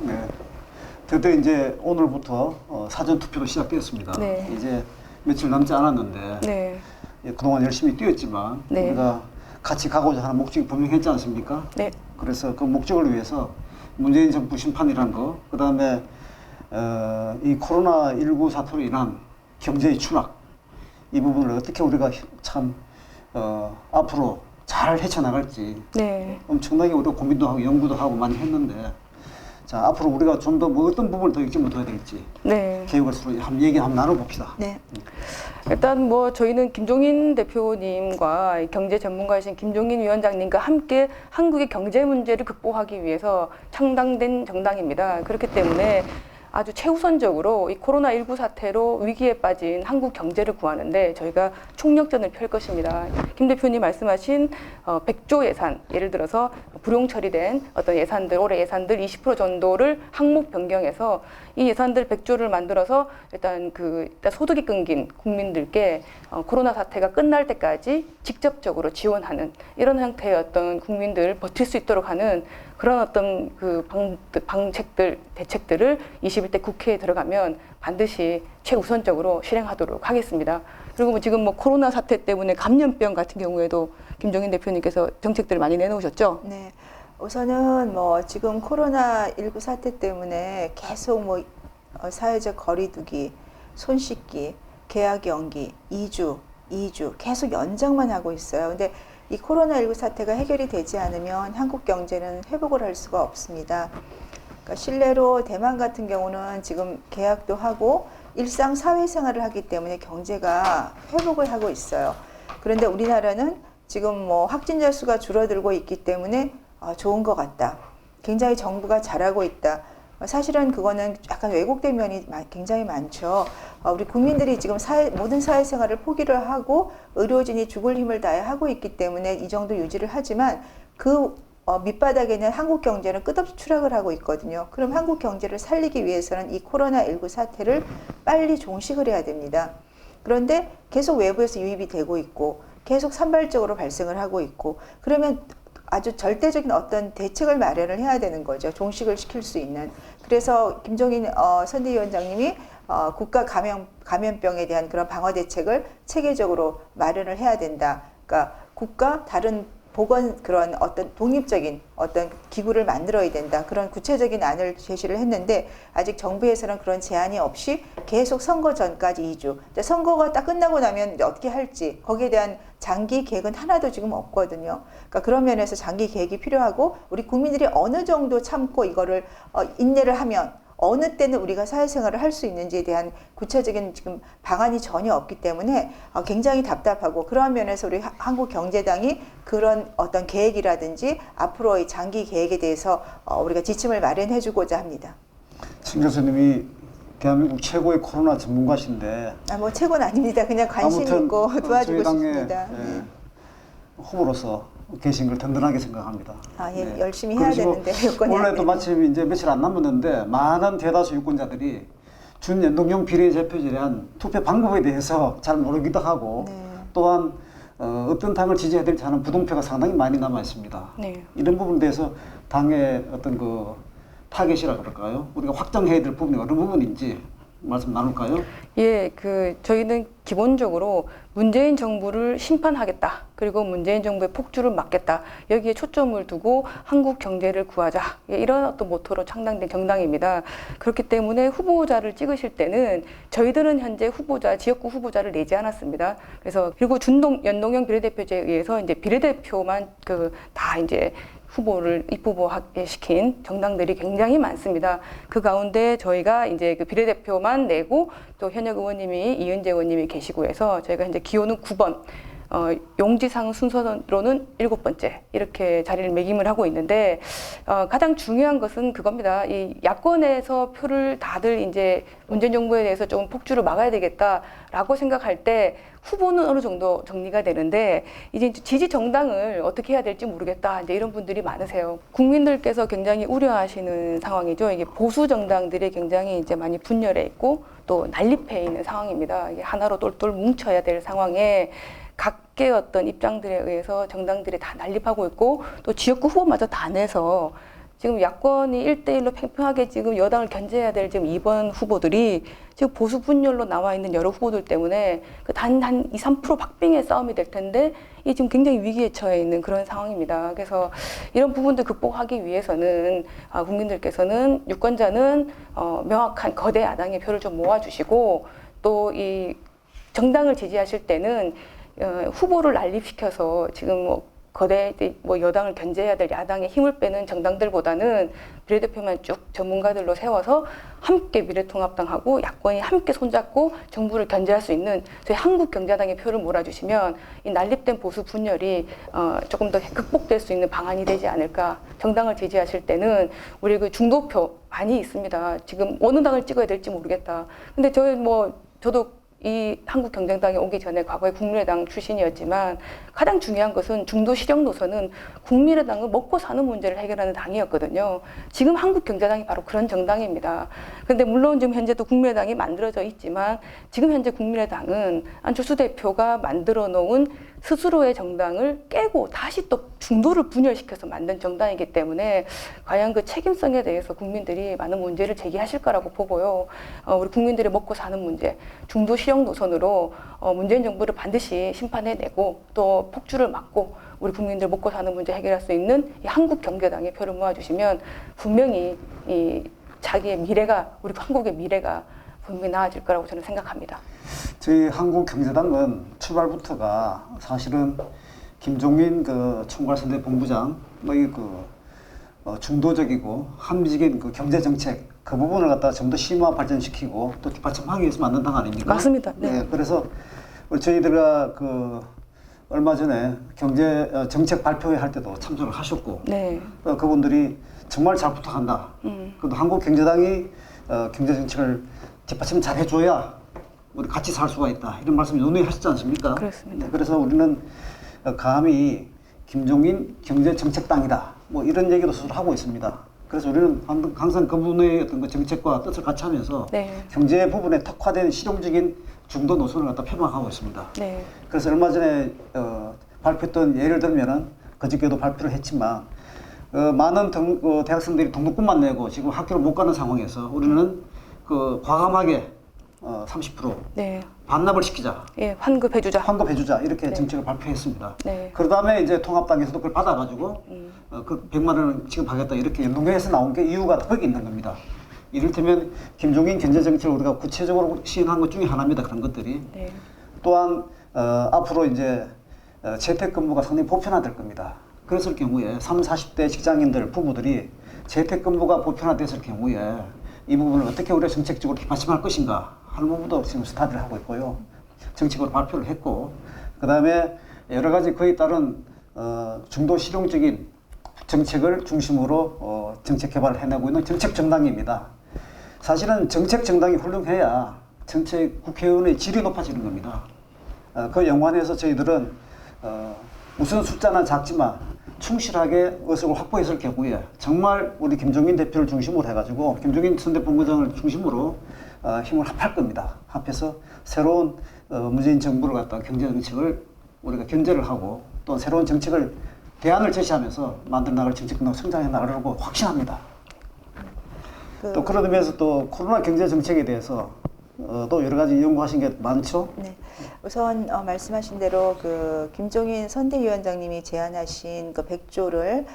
네. 드디어 이제 오늘부터 사전 투표도 시작되었습니다. 네. 이제 며칠 남지 않았는데 네. 그동안 열심히 뛰었지만 네. 우리가 같이 가고자 하는 목적이 분명했지 않습니까? 네. 그래서 그 목적을 위해서 문재인 정부 심판이란 거, 그 다음에 이 코로나19 사태로 인한 경제의 추락, 이 부분을 어떻게 우리가 참 앞으로 잘 헤쳐나갈지 네. 엄청나게 우리가 고민도 하고 연구도 하고 많이 했는데, 자 앞으로 우리가 좀 더 뭐 어떤 부분을 더 입증을 둬야 될지 네. 계획을 서로 한번 얘기 한번 나눠봅시다. 네. 일단 뭐 저희는 김종인 대표님과 경제 전문가이신 김종인 위원장님과 함께 한국의 경제 문제를 극복하기 위해서 창당된 정당입니다. 그렇기 때문에 아주 최우선적으로 이 코로나19 사태로 위기에 빠진 한국 경제를 구하는데 저희가 총력전을 펼 것입니다. 김 대표님 말씀하신 100조 예산, 예를 들어서 불용 처리된 어떤 예산들, 올해 예산들 20% 정도를 항목 변경해서 이 예산들 100조를 만들어서 일단 소득이 끊긴 국민들께 코로나 사태가 끝날 때까지 직접적으로 지원하는 이런 형태의 어떤 국민들 버틸 수 있도록 하는 그런 어떤 방책들, 대책들을 21대 국회에 들어가면 반드시 최우선적으로 실행하도록 하겠습니다. 그리고 지금 코로나 사태 때문에 감염병 같은 경우에도 김종인 대표님께서 정책들을 많이 내놓으셨죠? 네. 우선은 지금 코로나19 사태 때문에 계속 사회적 거리두기, 손 씻기, 계약 연기, 2주 계속 연장만 하고 있어요. 근데 이 코로나19 사태가 해결이 되지 않으면 한국 경제는 회복을 할 수가 없습니다. 그러니까 실례로 대만 같은 경우는 지금 계약도 하고 일상 사회생활을 하기 때문에 경제가 회복을 하고 있어요. 그런데 우리나라는 지금 확진자 수가 줄어들고 있기 때문에 좋은 것 같다. 굉장히 정부가 잘하고 있다. 사실은 그거는 약간 왜곡된 면이 굉장히 많죠. 우리 국민들이 지금 모든 사회생활을 포기를 하고 의료진이 죽을 힘을 다해 하고 있기 때문에 이 정도 유지를 하지만 그 밑바닥에는 한국 경제는 끝없이 추락을 하고 있거든요. 그럼 한국 경제를 살리기 위해서는 이 코로나19 사태를 빨리 종식을 해야 됩니다. 그런데 계속 외부에서 유입이 되고 있고 계속 산발적으로 발생을 하고 있고 그러면 아주 절대적인 어떤 대책을 마련을 해야 되는 거죠. 종식을 시킬 수 있는. 그래서 김종인 선대위원장님이 국가 감염병에 대한 그런 방어 대책을 체계적으로 마련을 해야 된다. 그러니까 국가 다른 보건 그런 어떤 독립적인 어떤 기구를 만들어야 된다. 그런 구체적인 안을 제시를 했는데 아직 정부에서는 그런 제안이 없이 계속 선거 전까지 2주. 선거가 딱 끝나고 나면 어떻게 할지 거기에 대한 장기 계획은 하나도 지금 없거든요. 그러니까 그런 면에서 장기 계획이 필요하고 우리 국민들이 어느 정도 참고 이거를 인내를 하면 어느 때는 우리가 사회생활을 할 수 있는지에 대한 구체적인 지금 방안이 전혀 없기 때문에 굉장히 답답하고 그러한 면에서 우리 한국경제당이 그런 어떤 계획이라든지 앞으로의 장기 계획에 대해서 우리가 지침을 마련해 주고자 합니다. 신 교수님이 대한민국 최고의 코로나 전문가신데 최고는 아닙니다. 그냥 관심 있고 도와주고 저희 싶습니다. 당의 후보로서 계신 걸 든든하게 생각합니다. 예, 열심히 해야 되는데 여건이 안 원래도 되네. 마침 이제 며칠 안 남았는데 많은 대다수 유권자들이 준연동형 비례대표제에 대한 투표 방법에 대해서 잘 모르기도 하고 또한 어떤 당을 지지해야 될지 하는 부동표가 상당히 많이 남아 있습니다. 네. 이런 부분에 대해서 당의 어떤 타겟이라 그럴까요? 우리가 확장해야 될 부분이 어느 부분인지 말씀 나눌까요? 예, 저희는 기본적으로 문재인 정부를 심판하겠다. 그리고 문재인 정부의 폭주를 막겠다. 여기에 초점을 두고 한국 경제를 구하자. 예, 이런 어떤 모토로 창당된 정당입니다. 그렇기 때문에 후보자를 찍으실 때는 저희들은 현재 지역구 후보자를 내지 않았습니다. 그리고 연동형 비례대표제에 의해서 이제 비례대표만 다 이제 후보를 입후보하게 시킨 정당들이 굉장히 많습니다. 그 가운데 저희가 이제 비례대표만 내고 또 현역 의원님이 이은재 의원님이 계시고 해서 저희가 이제 기호는 9번, 용지상 순서로는 7번째 이렇게 자리를 매김을 하고 있는데 가장 중요한 것은 그겁니다. 이 야권에서 표를 다들 이제 문재인 정부에 대해서 좀 폭주를 막아야 되겠다라고 생각할 때 후보는 어느 정도 정리가 되는데 이제 지지 정당을 어떻게 해야 될지 모르겠다 이제 이런 분들이 많으세요. 국민들께서 굉장히 우려하시는 상황이죠. 이게 보수 정당들이 굉장히 이제 많이 분열해 있고 또 난립해 있는 상황입니다. 이게 하나로 똘똘 뭉쳐야 될 상황에 각계 어떤 입장들에 의해서 정당들이 다 난립하고 있고 또 지역구 후보마저 다 내서 지금 야권이 1대1로 팽팽하게 지금 여당을 견제해야 될 지금 2번 후보들이 지금 보수 분열로 나와 있는 여러 후보들 때문에 그 한 2, 3% 박빙의 싸움이 될 텐데 이 지금 굉장히 위기에 처해 있는 그런 상황입니다. 그래서 이런 부분들 극복하기 위해서는 국민들께서는 유권자는 명확한 거대 야당의 표를 좀 모아주시고 또 이 정당을 지지하실 때는 후보를 난립시켜서 지금 거대 여당을 견제해야 될 야당의 힘을 빼는 정당들보다는 비례대표만 쭉 전문가들로 세워서 함께 미래통합당하고 야권이 함께 손잡고 정부를 견제할 수 있는 저희 한국경제당의 표를 몰아주시면 이 난립된 보수 분열이 조금 더 극복될 수 있는 방안이 되지 않을까. 정당을 지지하실 때는 우리 그 중도표 많이 있습니다. 지금 어느 당을 찍어야 될지 모르겠다. 근데 저도 이 한국경제당에 오기 전에 과거에 국민의당 출신이었지만 가장 중요한 것은 중도 실용 노선은 국민의당은 먹고 사는 문제를 해결하는 당이었거든요. 지금 한국경제당이 바로 그런 정당입니다. 그런데 물론 지금 현재도 국민의당이 만들어져 있지만 지금 현재 국민의당은 안철수 대표가 만들어 놓은 스스로의 정당을 깨고 다시 또 중도를 분열시켜서 만든 정당이기 때문에 과연 그 책임성에 대해서 국민들이 많은 문제를 제기하실 거라고 보고요. 우리 국민들이 먹고 사는 문제, 중도 실용 노선으로 문재인 정부를 반드시 심판해내고 또 폭주를 막고 우리 국민들 먹고 사는 문제 해결할 수 있는 이 한국경제당의 표를 모아주시면 분명히 이 자기의 미래가, 우리 한국의 미래가 분명히 나아질 거라고 저는 생각합니다. 저희 한국경제당은 출발부터가 사실은 김종인 그 총괄선대본부장 중도적이고 합리적인 그 경제 정책 그 부분을 갖다 좀 더 심화 발전시키고 또 뒷받침하기 위해서 만든 당 아닙니까? 맞습니다. 네. 그래서 저희들가 그 얼마 전에 경제 정책 발표회 할 때도 참석을 하셨고, 네. 그분들이 정말 잘 부탁한다. 그래도 한국경제당이 경제 정책을 뒷받침 잘 해줘야 우리 같이 살 수가 있다. 이런 말씀 논의하셨지 않습니까? 그렇습니다. 그래서 우리는 감히 김종인 경제정책당이다. 이런 얘기도 스스로 하고 있습니다. 그래서 우리는 항상 그분의 어떤 그 정책과 뜻을 같이 하면서 네. 경제 부분에 특화된 실용적인 중도 노선을 갖다 표방하고 있습니다. 네. 그래서 얼마 전에 발표했던 예를 들면은 그저께도 발표를 했지만 많은 대학생들이 등록금만 내고 지금 학교를 못 가는 상황에서 우리는 과감하게 30% 네. 반납을 시키자. 예, 환급해주자. 환급해주자. 이렇게 네. 정책을 발표했습니다. 네. 그 다음에 이제 통합당에서도 그걸 받아가지고 그 100만 원을 지금 하겠다. 이렇게 연동해서 나온 게 이유가 거기 있는 겁니다. 이를테면 김종인 경제정책을 우리가 구체적으로 시행한 것 중에 하나입니다. 그런 것들이. 네. 또한 앞으로 이제 재택근무가 상당히 보편화될 겁니다. 그랬을 경우에 30, 40대 직장인들, 부부들이 재택근무가 보편화됐을 경우에 이 부분을 어떻게 우리가 정책적으로 뒷받침할 것인가 하는 부분도 지금 스타디를 하고 있고요. 정책으로 발표를 했고, 그 다음에 여러 가지 그에 따른 중도 실용적인 정책을 중심으로 정책 개발을 해내고 있는 정책 정당입니다. 사실은 정책 정당이 훌륭해야 정책 국회의원의 질이 높아지는 겁니다. 그 연관해서 저희들은 우선 숫자는 작지만 충실하게 의석을 확보했을 경우에 정말 우리 김종인 대표를 중심으로 해가지고 김종인 선대본부장을 중심으로 힘을 합할 겁니다. 합해서 새로운 문재인 정부를 갖다가 경제 정책을 우리가 견제를 하고 또 새로운 정책을 대안을 제시하면서 만들어 나갈 정책도 성장해 나가려고 확신합니다. 또 그러면서 또 코로나 경제 정책에 대해서 또 여러 가지 연구하신 게 많죠? 네. 우선 말씀하신 대로 그 김종인 선대위원장님이 제안하신 그 100조를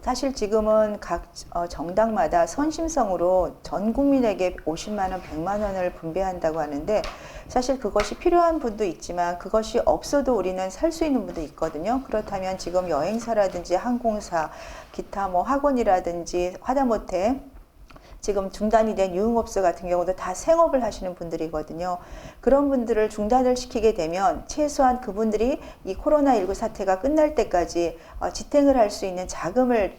사실 지금은 각 정당마다 선심성으로 전 국민에게 50만 원, 100만 원을 분배한다고 하는데 사실 그것이 필요한 분도 있지만 그것이 없어도 우리는 살 수 있는 분도 있거든요. 그렇다면 지금 여행사라든지 항공사, 기타 학원이라든지 하다못해 지금 중단이 된 유흥업소 같은 경우도 다 생업을 하시는 분들이거든요. 그런 분들을 중단을 시키게 되면 최소한 그분들이 이 코로나19 사태가 끝날 때까지 지탱을 할 수 있는 자금을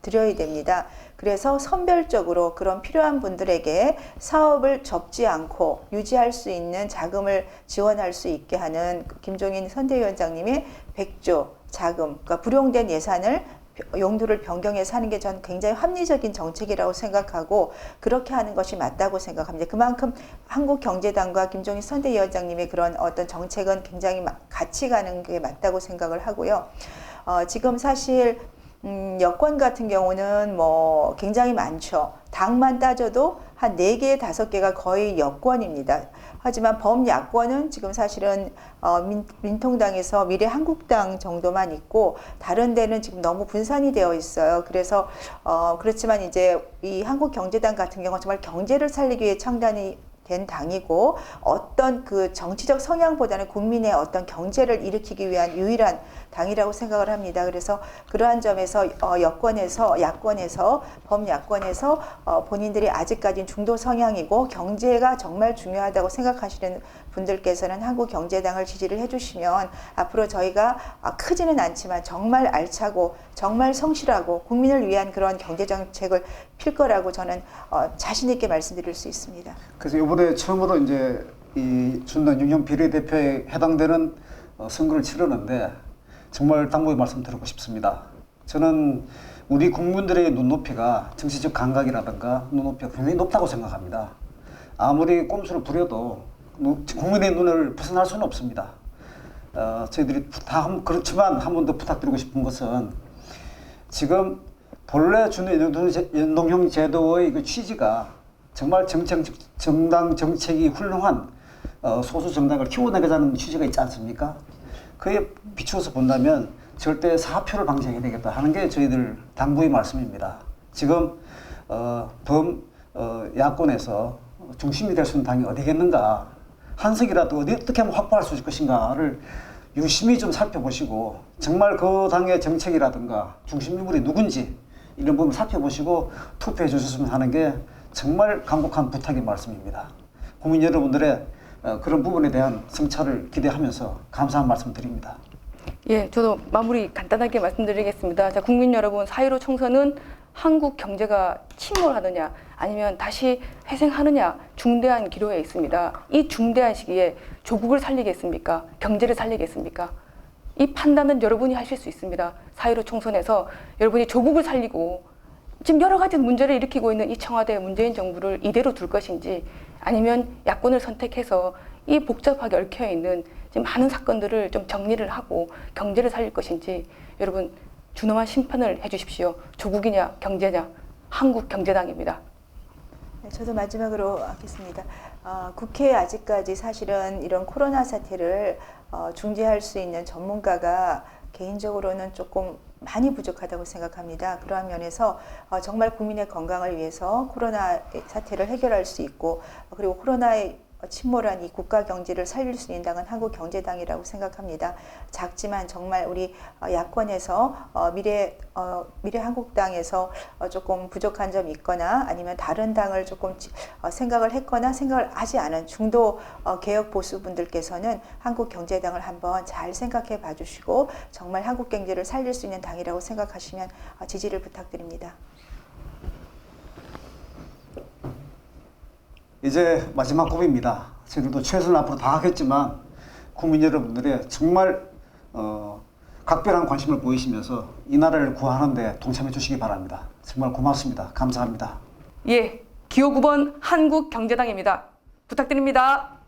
드려야 됩니다. 그래서 선별적으로 그런 필요한 분들에게 사업을 접지 않고 유지할 수 있는 자금을 지원할 수 있게 하는 김종인 선대위원장님의 100조 자금, 그러니까 불용된 예산을 용도를 변경해서 하는 게 전 굉장히 합리적인 정책이라고 생각하고 그렇게 하는 것이 맞다고 생각합니다. 그만큼 한국경제당과 김종인 선대위원장님의 그런 어떤 정책은 굉장히 같이 가는 게 맞다고 생각을 하고요. 지금 사실 여권 같은 경우는 뭐 굉장히 많죠. 당만 따져도 한 4개, 5개가 거의 여권입니다. 하지만 범야권은 지금 사실은 민통당에서 미래한국당 정도만 있고 다른 데는 지금 너무 분산이 되어 있어요. 그래서 그렇지만 이제 이 한국경제당 같은 경우는 정말 경제를 살리기 위해 창단이 된 당이고 어떤 그 정치적 성향보다는 국민의 어떤 경제를 일으키기 위한 유일한 당이라고 생각을 합니다. 그래서 그러한 점에서 야권에서 범야권에서 본인들이 아직까지는 중도 성향이고 경제가 정말 중요하다고 생각하시는 분들께서는 한국경제당을 지지를 해주시면 앞으로 저희가 크지는 않지만 정말 알차고 정말 성실하고 국민을 위한 그런 경제정책을 필 거라고 저는 자신 있게 말씀드릴 수 있습니다. 그래서 이번에 처음으로 이제 이 준남윤영 비례대표에 해당되는 선거를 치르는데 정말 당부의 말씀 드리고 싶습니다. 저는 우리 국민들의 눈높이가 정치적 감각이라든가 눈높이가 굉장히 높다고 생각합니다. 아무리 꼼수를 부려도 국민의 눈을 벗어날 수는 없습니다. 저희들이 그렇지만 한 번 더 부탁드리고 싶은 것은 지금 본래 준연동형 제도의 그 취지가 정말 정당 정책이 훌륭한 소수 정당을 키워내자는 취지가 있지 않습니까? 그에 비추어서 본다면 절대 사표를 방지해야 되겠다 하는 게 저희들 당부의 말씀입니다. 지금 야권에서 중심이 될 수 있는 당이 어디겠는가, 한석이라도 어떻게 하면 확보할 수 있을 것인가를 유심히 좀 살펴보시고 정말 그 당의 정책이라든가 중심 인물이 누군지 이런 부분을 살펴보시고 투표해 주셨으면 하는 게 정말 간곡한 부탁의 말씀입니다. 국민 여러분들의 그런 부분에 대한 성찰을 기대하면서 감사한 말씀 드립니다. 예, 저도 마무리 간단하게 말씀드리겠습니다. 자, 국민 여러분, 4.15 총선은 한국 경제가 침몰하느냐 아니면 다시 회생하느냐 중대한 기로에 있습니다. 이 중대한 시기에 조국을 살리겠습니까? 경제를 살리겠습니까? 이 판단은 여러분이 하실 수 있습니다. 4.15 총선에서 여러분이 조국을 살리고 지금 여러 가지 문제를 일으키고 있는 이 청와대 문재인 정부를 이대로 둘 것인지 아니면 야권을 선택해서 이 복잡하게 얽혀있는 지금 많은 사건들을 좀 정리를 하고 경제를 살릴 것인지 여러분 준엄한 심판을 해주십시오. 조국이냐 경제냐 한국경제당입니다. 네, 저도 마지막으로 하겠습니다. 국회에 아직까지 사실은 이런 코로나 사태를 중재할 수 있는 전문가가 개인적으로는 조금 많이 부족하다고 생각합니다. 그러한 면에서 정말 국민의 건강을 위해서 코로나 사태를 해결할 수 있고 그리고 코로나의 침몰한 이 국가 경제를 살릴 수 있는 당은 한국경제당이라고 생각합니다. 작지만 정말 우리 야권에서 미래한국당에서 조금 부족한 점이 있거나 아니면 다른 당을 조금 생각을 했거나 생각을 하지 않은 중도 개혁 보수 분들께서는 한국경제당을 한번 잘 생각해 봐주시고 정말 한국 경제를 살릴 수 있는 당이라고 생각하시면 지지를 부탁드립니다. 이제 마지막 고비입니다. 저희들도 최선을 앞으로 다하겠지만 국민 여러분들의 정말 각별한 관심을 보이시면서 이 나라를 구하는 데 동참해 주시기 바랍니다. 정말 고맙습니다. 감사합니다. 예, 기호 9번 한국경제당입니다. 부탁드립니다.